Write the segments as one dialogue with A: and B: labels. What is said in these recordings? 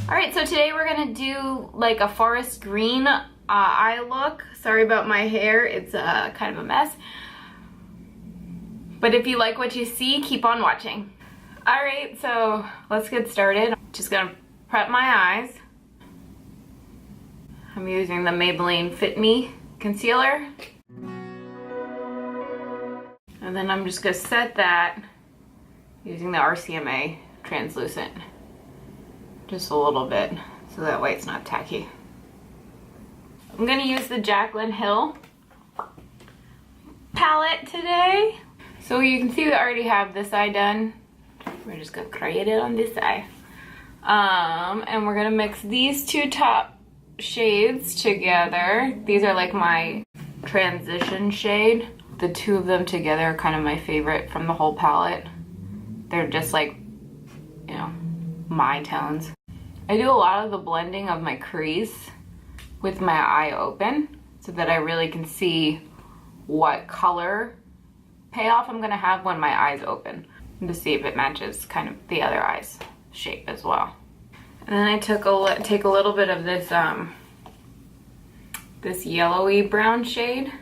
A: All right, so today we're gonna do like a forest green eye look. Sorry about my hair, it's kind of a mess. But if you like what you see, keep on watching. All right, so let's get started. Just gonna prep my eyes. I'm using the Maybelline Fit Me concealer. And then I'm just gonna set that using the RCMA translucent. Just a little bit, so that way it's not tacky. I'm gonna use the Jaclyn Hill palette today. So you can see we already have this eye done. We're just gonna create it on this eye. And we're gonna mix these two top shades together. These are like my transition shade. The two of them together are kind of my favorite from the whole palette. They're just like, you know, my tones. I do a lot of the blending of my crease with my eye open so that I really can see what color payoff I'm gonna have when my eye's open, and to see if it matches kind of the other eye's shape as well. And then I take a little bit of this this yellowy brown shade,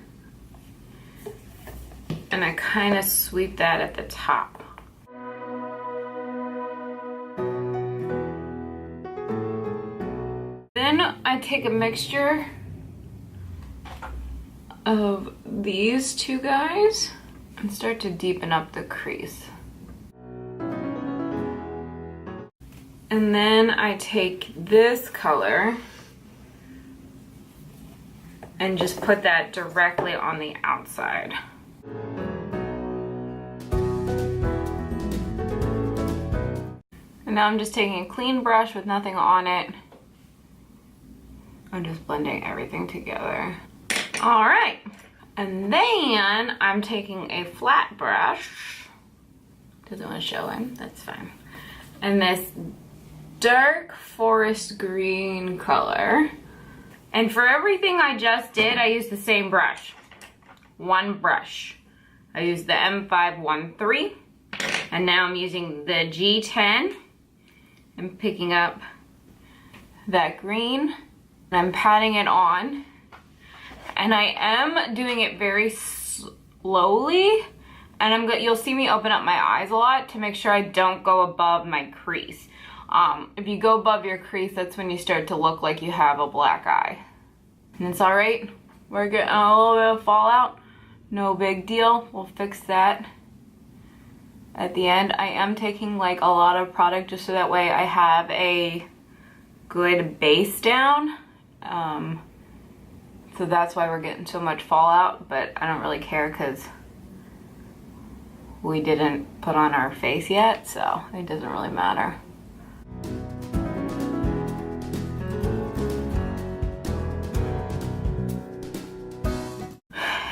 A: and I kind of sweep that at the top. Then I take a mixture of these two guys and start to deepen up the crease. And then I take this color and just put that directly on the outside. And now I'm just taking a clean brush with nothing on it. I'm just blending everything together. All right. And then I'm taking a flat brush. Doesn't want to show him, that's fine. And this dark forest green color. And for everything I just did, I used the same brush. One brush. I used the M513. And now I'm using the G10. I'm picking up that green. And I'm patting it on. And I am doing it very slowly, and you'll see me open up my eyes a lot to make sure I don't go above my crease. If you go above your crease, that's when you start to look like you have a black eye. And it's all right. We're getting a little bit of fallout. No big deal. We'll fix that at the end. I am taking like a lot of product just so that way I have a good base down. So that's why we're getting so much fallout, but I don't really care because we didn't put on our face yet, so it doesn't really matter.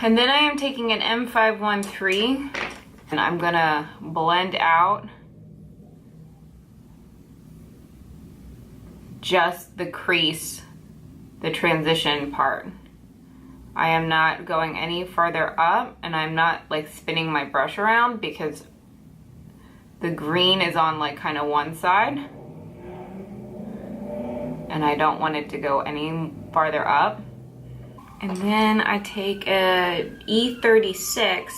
A: And then I am taking an M513 and I'm gonna blend out just the crease, the transition part. I am not going any further up, and I'm not like spinning my brush around because the green is on like kind of one side and I don't want it to go any farther up. And then I take a E36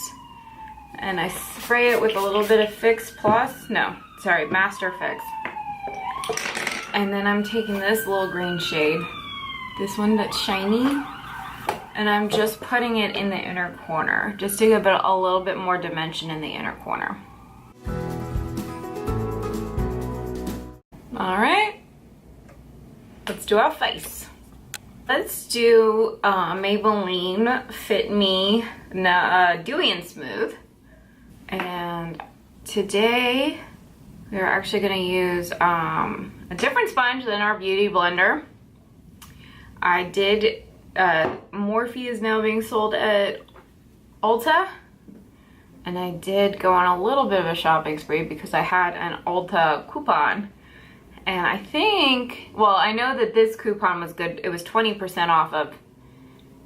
A: and I spray it with a little bit of Fix Plus, Master Fix. And then I'm taking this little green shade, this one that's shiny, and I'm just putting it in the inner corner, just to give it a little bit more dimension in the inner corner. All right, let's do our face. Let's do Maybelline Fit Me Dewy and Smooth. And today we're actually gonna use a different sponge than our Beauty Blender. I did, Morphe is now being sold at Ulta, and I did go on a little bit of a shopping spree because I had an Ulta coupon, and I think, well, I know that this coupon was good. It was 20% off of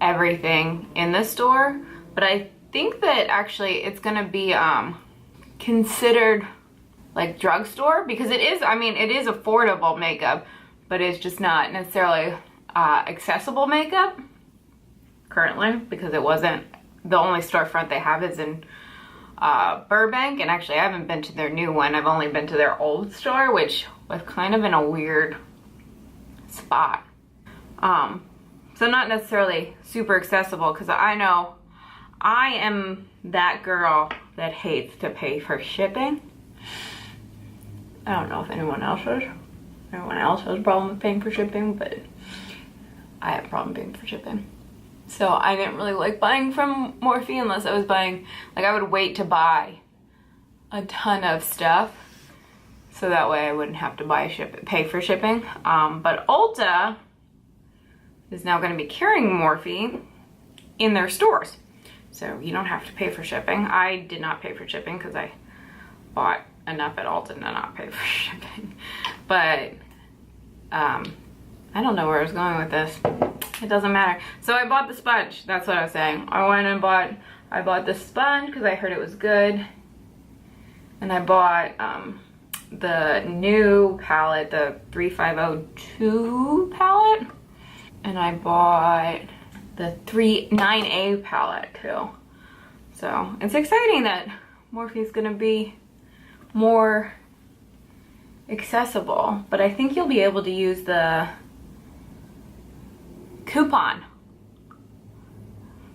A: everything in the store, but I think that actually it's gonna be considered like drugstore, because it is, I mean, it is affordable makeup, but it's just not necessarily accessible makeup currently, because it wasn't, the only storefront they have is in Burbank, and actually I haven't been to their new one. I've only been to their old store, which was kind of in a weird spot. So not necessarily super accessible, because I know I am that girl that hates to pay for shipping. I don't know if anyone else does. Everyone else has a problem with paying for shipping, but I have a problem paying for shipping. So I didn't really like buying from Morphe unless I was buying, like I would wait to buy a ton of stuff, so that way I wouldn't have to pay for shipping. But Ulta is now going to be carrying Morphe in their stores, so you don't have to pay for shipping. I did not pay for shipping because I bought enough at Ulta to not pay for shipping. But I don't know where I was going with this. It doesn't matter. So I bought the sponge. That's what I was saying. I bought the sponge because I heard it was good. And I bought the new palette, the 3502 palette. And I bought the 9A palette too. So it's exciting that Morphe is gonna be more accessible, but I think you'll be able to use the coupon,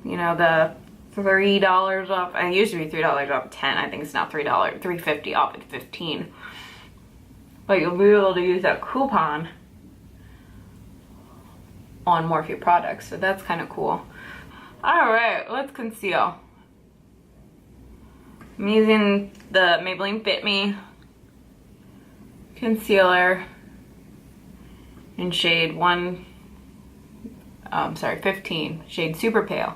A: you know, the $3 off. It used to be $3 off 10. I think it's now $3.50 off at 15. But you'll be able to use that coupon on Morphe products, so that's kind of cool. All right, let's conceal. I'm using the Maybelline Fit Me concealer in shade 15, shade Super Pale.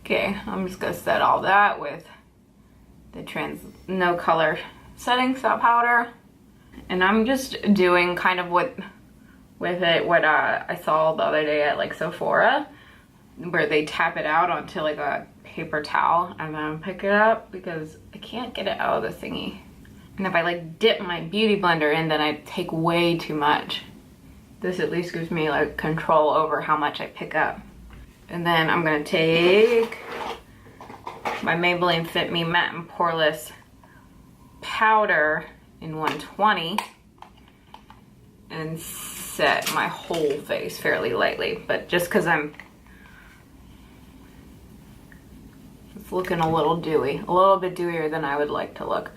A: Okay, I'm just gonna set all that with the no color setting powder, and I'm just doing kind of what I saw the other day at like Sephora, where they tap it out onto like a paper towel and then pick it up, because I can't get it out of the thingy. And if I like dip my beauty blender in, then I take way too much. This at least gives me like control over how much I pick up. And then I'm gonna take my Maybelline Fit Me Matte and Poreless powder in 120 and set my whole face fairly lightly, but just because it's looking a little dewy, a little bit dewier than I would like to look.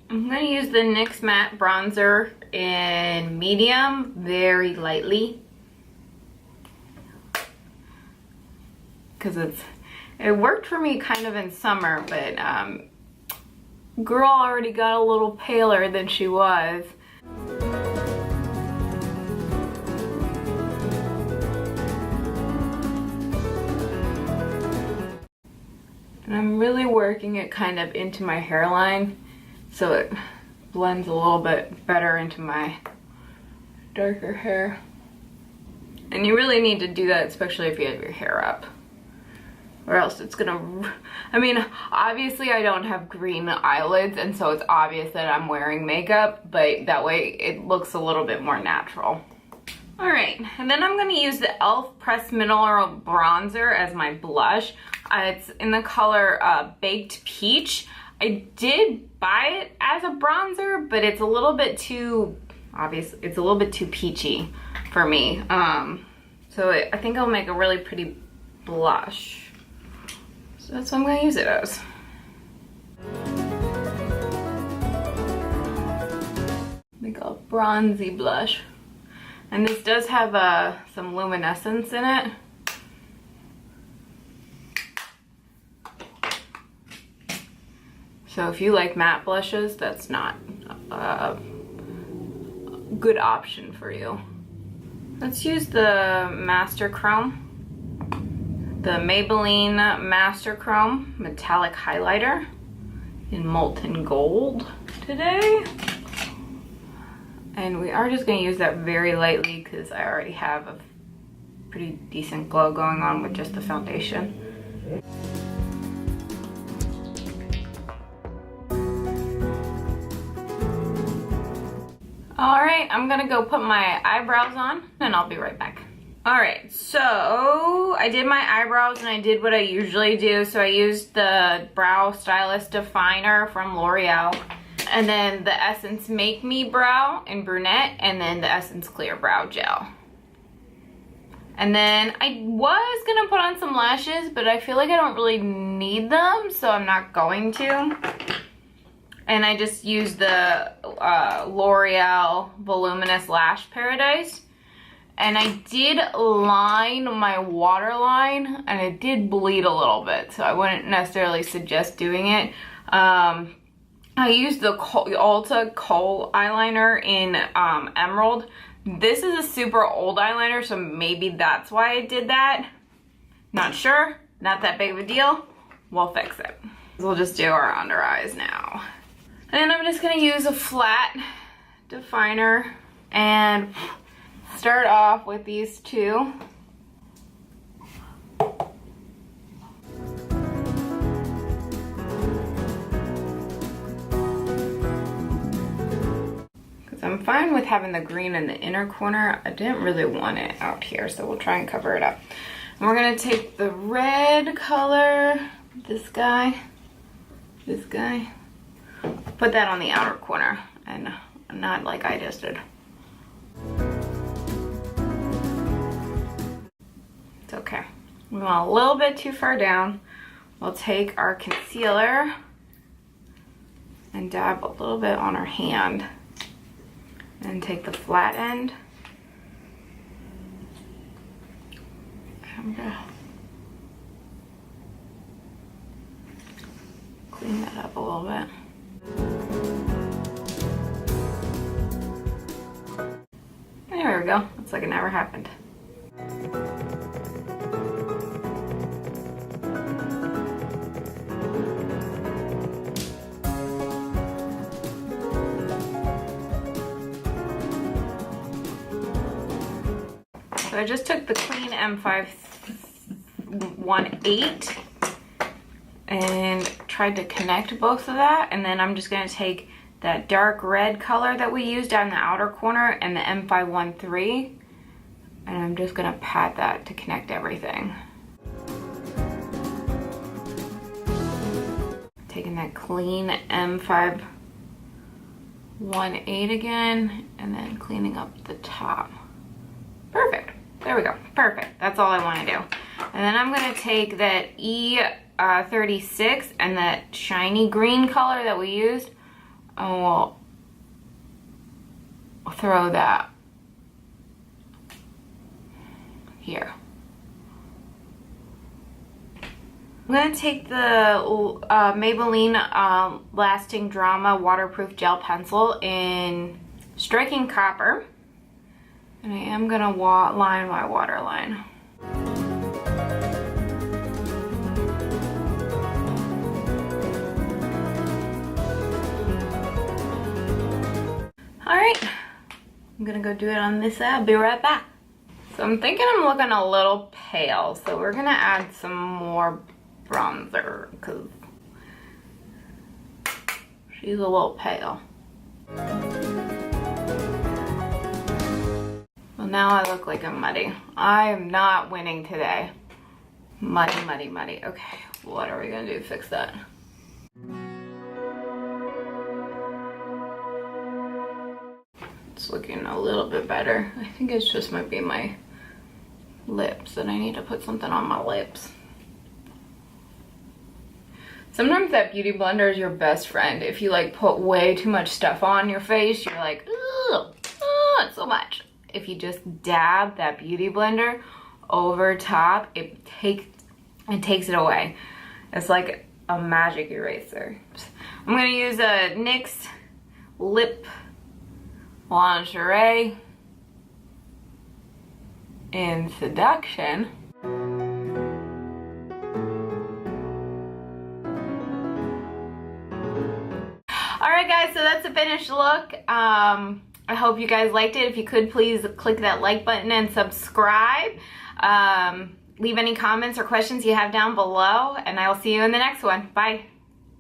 A: I'm gonna use the NYX Matte Bronzer in medium, very lightly, because it worked for me kind of in summer, but girl already got a little paler than she was. And I'm really working it kind of into my hairline so it blends a little bit better into my darker hair. And you really need to do that, especially if you have your hair up, or else it's gonna, I mean, obviously I don't have green eyelids, and so it's obvious that I'm wearing makeup, but that way it looks a little bit more natural. All right, and then I'm gonna use the e.l.f. Pressed Mineral Bronzer as my blush. It's in the color Baked Peach. I did buy it as a bronzer, but it's a little bit too obvious. It's a little bit too peachy for me. So I think it'll make a really pretty blush. So that's what I'm gonna use it as. Like a bronzy blush. And this does have some luminescence in it. So if you like matte blushes, that's not a good option for you. Let's use the Master Chrome, the Maybelline Master Chrome Metallic Highlighter in Molten Gold today. And we are just gonna use that very lightly because I already have a pretty decent glow going on with just the foundation. All right, I'm gonna go put my eyebrows on and I'll be right back. All right, so I did my eyebrows and I did what I usually do. So I used the Brow Stylist Definer from L'Oreal, and then the Essence Make Me Brow in Brunette, and then the Essence Clear Brow Gel. And then I was gonna put on some lashes, but I feel like I don't really need them, so I'm not going to. And I just used the L'Oreal Voluminous Lash Paradise. And I did line my waterline, and it did bleed a little bit, so I wouldn't necessarily suggest doing it. I used the Ulta Kohl eyeliner in Emerald. This is a super old eyeliner, so maybe that's why I did that. Not sure, not that big of a deal. We'll fix it. We'll just do our under eyes now. And I'm just gonna use a flat definer and start off with these two. Because I'm fine with having the green in the inner corner. I didn't really want it out here, so we'll try and cover it up. And we're gonna take the red color, this guy, put that on the outer corner and not like I just did. It's okay. We want a little bit too far down. We'll take our concealer and dab a little bit on our hand and take the flat end. And clean that up a little bit. There we go. Looks like it never happened. So I just took the clean M518 and tried to connect both of that, and then I'm just going to take that dark red color that we used down the outer corner and the M513, and I'm just going to pat that to connect everything. Taking that clean M518 again and then cleaning up the top. Perfect. There we go. Perfect. That's all I want to do. And then I'm going to take that E36 and that shiny green color that we used, and we'll throw that here. I'm going to take the Maybelline Lasting Drama Waterproof Gel Pencil in Striking Copper. And I am going to line my waterline. Alright, I'm going to go do it on this side. I'll be right back. So I'm thinking I'm looking a little pale, so we're going to add some more bronzer because she's a little pale. Well, now I look like I'm muddy. I am not winning today. Muddy, muddy, muddy. Okay, what are we gonna do to fix that? It's looking a little bit better. I think it's just might be my lips, and I need to put something on my lips. Sometimes that beauty blender is your best friend. If you like put way too much stuff on your face, you're like, ugh, it's so much. If you just dab that beauty blender over top, it takes it away. It's like a magic eraser. I'm gonna use a NYX Lip Lingerie in Seduction. Alright guys, so that's a finished look. I hope you guys liked it. If you could, please click that like button and subscribe. Leave any comments or questions you have down below, and I will see you in the next one. Bye.